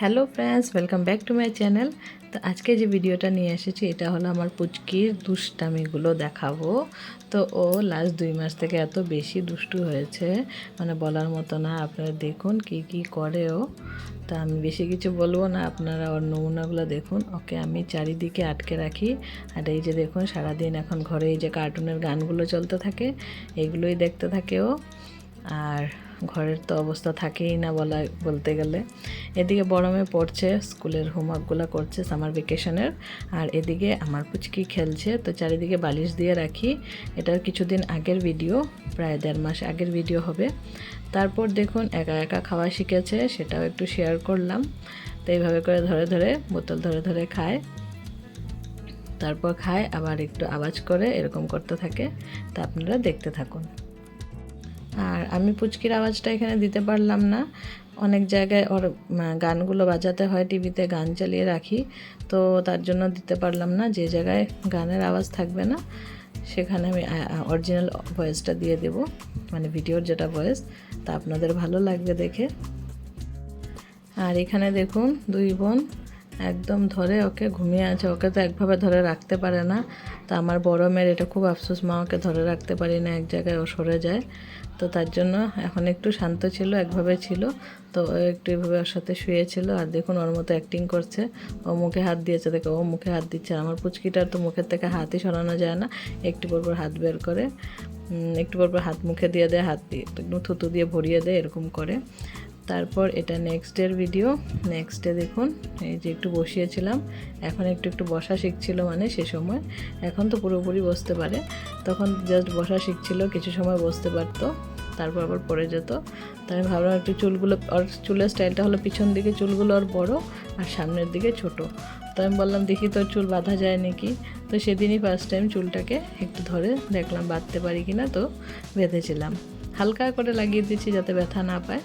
Hello friends, welcome back to my channel. তো আজকে যে ভিডিওটা নিয়ে এসেছি এটা হলো আমার পুচকির দুষ্টামিগুলো দেখাবো। তো ও লাস্ট 2 মাস থেকে এত বেশি দুষ্টু হয়েছে, মানে বলার মতো না। আপনারা দেখুন কি কি করে ও। তা আমি বেশি কিছু বলবো না, আপনারা ওর নমুনাগুলো দেখুন। ওকে আমি চারিদিকে আটকে রাখি। আর এই যে দেখুন, সারাদিন এখন ঘরে এই যে কার্টুনের গানগুলো চলতে থাকে, এগুলোই দেখতে থাকে ও। আর ঘরের তো অবস্থা থাকেই না বলতে গেলে। এদিকে বড় মেয়ে পড়ছে, স্কুলের হোমওয়ার্কগুলো করছে সামার ভ্যাকেশনের। আর এদিকে আমার পুচকি খেলছে। তো চারিদিকে বালিশ দিয়ে রাখি। এটার কিছুদিন আগের ভিডিও, প্রায় 1.5 মাস আগের ভিডিও হবে। তারপর দেখুন একা একা খাওয়া শিখেছে, সেটাও একটু শেয়ার করলাম। তো এইভাবে করে ধরে ধরে বোতল ধরে ধরে খায়, তারপর খায় আবার একটু আওয়াজ করে, এরকম করতে থাকে। তা আপনারা দেখতে থাকুন। আর আমি পুচকির আওয়াজটা এখানে দিতে পারলাম না, অনেক জায়গায় ওর গানগুলো বাজাতে হয়, টিভিতে গান চালিয়ে রাখি, তো তার জন্য দিতে পারলাম না। যে জায়গায় গানের আওয়াজ থাকবে না সেখানে আমি অরিজিনাল ভয়েসটা দিয়ে দেব, মানে ভিডিওর যেটা ভয়েস, তা আপনাদের ভালো লাগবে দেখে। আর এখানে দেখুন 2 বোন একদম ধরে ওকে ঘুমিয়ে আছে। ওকে তো একভাবে ধরে রাখতে পারে না। তো আমার বড় মেয়ের এটা খুব আফসোস, মা ওকে ধরে রাখতে পারি না, এক জায়গায় ও সরে যায়। তো তার জন্য এখন একটু শান্ত ছিল, একভাবে ছিল। তো ও একটু এভাবে ওর সাথে শুয়েছিল। আর দেখুন ওর মতো অ্যাক্টিং করছে, ও মুখে হাত দিয়েছে, দেখো ও মুখে হাত দিচ্ছে। আমার পুচকিটার তো মুখের থেকে হাতই সরানো যায় না, একটু পর হাত বের করে, একটু পর হাত মুখে দিয়ে দেয়, হাত দিয়ে একটু থুতু দিয়ে ভরিয়ে দেয়, এরকম করে। তারপর এটা নেক্সট ডের ভিডিও। নেক্সট ডে দেখুন, এই যে একটু বসিয়েছিলাম, এখন একটু একটু বসা শিখছিল, মানে সে সময়। এখন তো পুরোপুরি বসতে পারে, তখন জাস্ট বসা শিখছিল, কিছু সময় বসতে পারতো, তারপর আবার পড়ে যেত। তাই আমি ভাবলাম একটু চুলগুলো, ওর চুলের স্টাইলটা হলো পিছন দিকে চুলগুলো ওর বড় আর সামনের দিকে ছোট। তো আমি বললাম দেখি তোর চুল বাঁধা যায় নাকি। তো সেদিনই ফার্স্ট টাইম চুলটাকে একটু ধরে দেখলাম বাঁধতে পারি কি না, তো বেঁধেছিলাম। হালকা করে লাগিয়ে দিচ্ছি যাতে ব্যথা না পায়।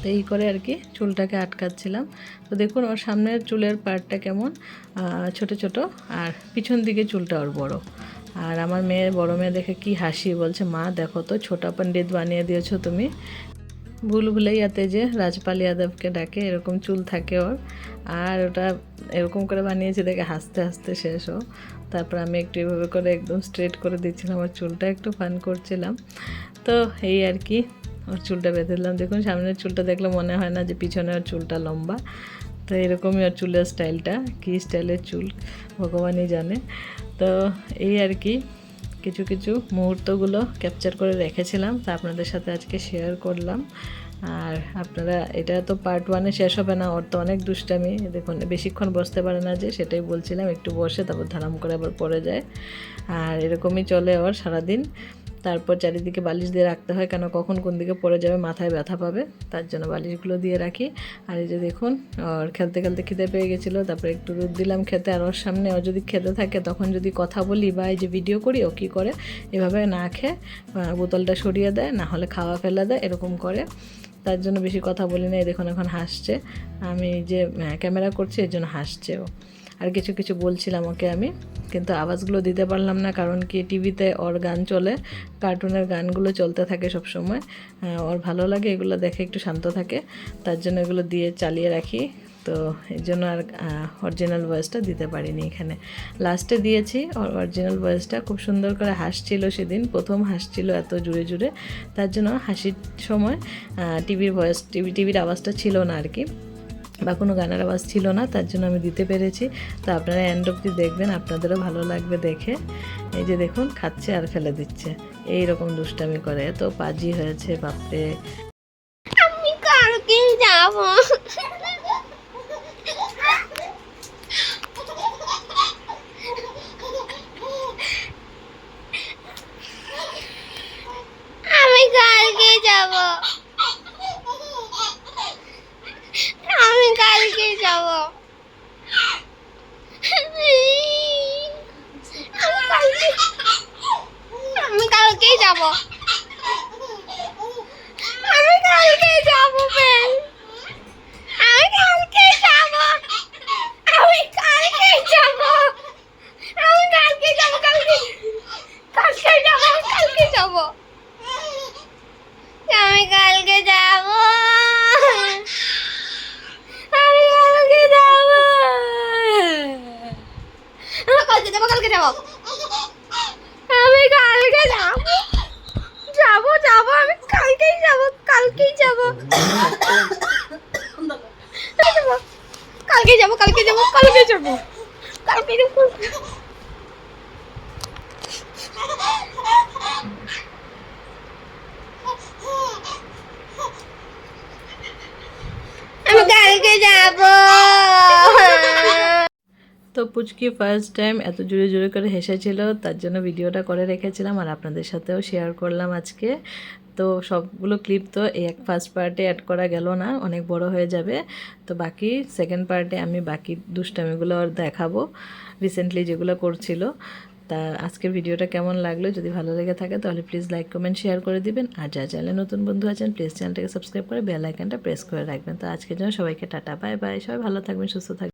তো এই করে আর কি চুলটাকে আটকাচ্ছিলাম। তো দেখুন ওর সামনের চুলের পার্টটা কেমন ছোট ছোট, আর পিছন দিকে চুলটা ওর বড়। আর আমার মেয়ে, বড় মেয়ে দেখে কি হাসি, বলছে মা দেখো তো ছোটা পণ্ডিত বানিয়ে দিয়েছো তুমি। ভুল ভুলাইয়াতে যে রাজপাল যাদবকে ডাকে, এরকম চুল থাকে ওর। আর ওটা এরকম করে বানিয়েছে দেখে হাসতে হাসতে শেষ ও। তারপর আমি একটু এভাবে করে একদম স্ট্রেট করে দিচ্ছিলাম, আমার চুলটা একটু ফান করছিলাম। তো এই আর কি, ওর চুলটা বেঁধে দিলাম। দেখুন সামনের চুলটা দেখলে মনে হয় না যে পিছনে ওর চুলটা লম্বা। তো এরকমই ওর চুলের স্টাইলটা, কী স্টাইলের চুল ভগবানই জানে। তো এই আর কি, কিছু কিছু মুহূর্তগুলো ক্যাপচার করে রেখেছিলাম, তা আপনাদের সাথে আজকে শেয়ার করলাম। আর আপনারা, এটা তো পার্ট 1-এ শেষ হবে না, ওর তো অনেক দুষ্টামি। দেখুন বেশিক্ষণ বসতে পারে না, যে সেটাই বলছিলাম, একটু বসে তারপর ধারাম করে আবার পড়ে যায়। আর এরকমই চলে ওর সারাদিন। তারপর চারিদিকে বালিশ দিয়ে রাখতে হয়, কেন কখন কোন দিকে পড়ে যাবে, মাথায় ব্যথা পাবে, তার জন্য বালিশগুলো দিয়ে রাখি। আর এই যে দেখুন, ওর খেলতে খেলতে খিদে পেয়ে গেছিলো, তারপরে একটু দুধ দিলাম খেতে। আর ওর সামনে ও যদি খেতে থাকে, তখন যদি কথা বলি বা এই যে ভিডিও করি, ও কী করে এভাবে না খেয়ে বোতলটা সরিয়ে দেয়, না হলে খাওয়া ফেলে দেয়, এরকম করে। তার জন্য বেশি কথা বলি না। এই দেখুন এখন হাসছে, আমি যে ক্যামেরা করছি এর জন্য হাসছে ও। আর কিছু কিছু বলছিলাম ওকে আমি, কিন্তু আওয়াজগুলো দিতে পারলাম না, কারণ কি টিভিতে ওর গান চলে, কার্টুনের গানগুলো চলতে থাকে সব সময়। ওর ভালো লাগে এগুলো দেখে, একটু শান্ত থাকে, তার জন্য এগুলো দিয়ে চালিয়ে রাখি। তো এই জন্য আর অরিজিনাল ভয়েসটা দিতে পারিনি এখানে। লাস্টে দিয়েছি অরিজিনাল ভয়েসটা, খুব সুন্দর করে হাসছিল সেদিন, প্রথম হাসছিল এত জুড়ে জুড়ে। তার জন্য হাসির সময় টিভির আওয়াজটা ছিল না আর কি, বা কোনো গানের আওয়াজ ছিল না, তার জন্য আমি দিতে পেরেছি। তো আপনারা এন্ড অবধি দেখবেন, আপনাদেরও ভালো লাগবে দেখে। এই যে দেখুন খাচ্ছে আর ফেলে দিচ্ছে, এই রকম দুষ্টামি করে, এত পাজি হয়েছে বাপরে। আমি কালকে যাব। আমি কালকে যাব। আমি কালকে যাব। আমি কালকে যাব। আমি কালকে যাব বেল। আমি কালকে যাব। আমি কালকে যাব। আমি কালকে যাব। কালকে কালকে যাব। কালকে যাব। আমি কালকে যাব। যাব আমি কালকে যাব যাব যাব আমি কালকেই যাব কালকেই যাব কালকে যাব কালকে যাব কালকে যাব কালকে যাব আমি কালকে যাব তো পুচকি ফার্স্ট টাইম এত জোরে জোরে করে হেসেছিল, তার জন্য ভিডিওটা করে রেখেছিলাম আর আপনাদের সাথেও শেয়ার করলাম আজকে। তো সবগুলো ক্লিপ তো এক ফার্স্ট পার্টে অ্যাড করা গেল না, অনেক বড় হয়ে যাবে। তো বাকি সেকেন্ড পার্টে আমি বাকি দুষ্টামিগুলো আর দেখাবো, রিসেন্টলি যেগুলো করছিল। তা আজকের ভিডিওটা কেমন লাগলো, যদি ভালো লেগে থাকে তাহলে প্লিজ লাইক কমেন্ট শেয়ার করে দিবেন। আর যা চ্যানেলে নতুন বন্ধু আছেন প্লিজ চ্যানেলটাকে সাবস্ক্রাইব করে বেল আইকনটা প্রেস করে রাখবেন। তো আজকের জন্য সবাইকে টাটা, বাই বাই। সবাই ভালো থাকবেন, সুস্থ থাকবেন।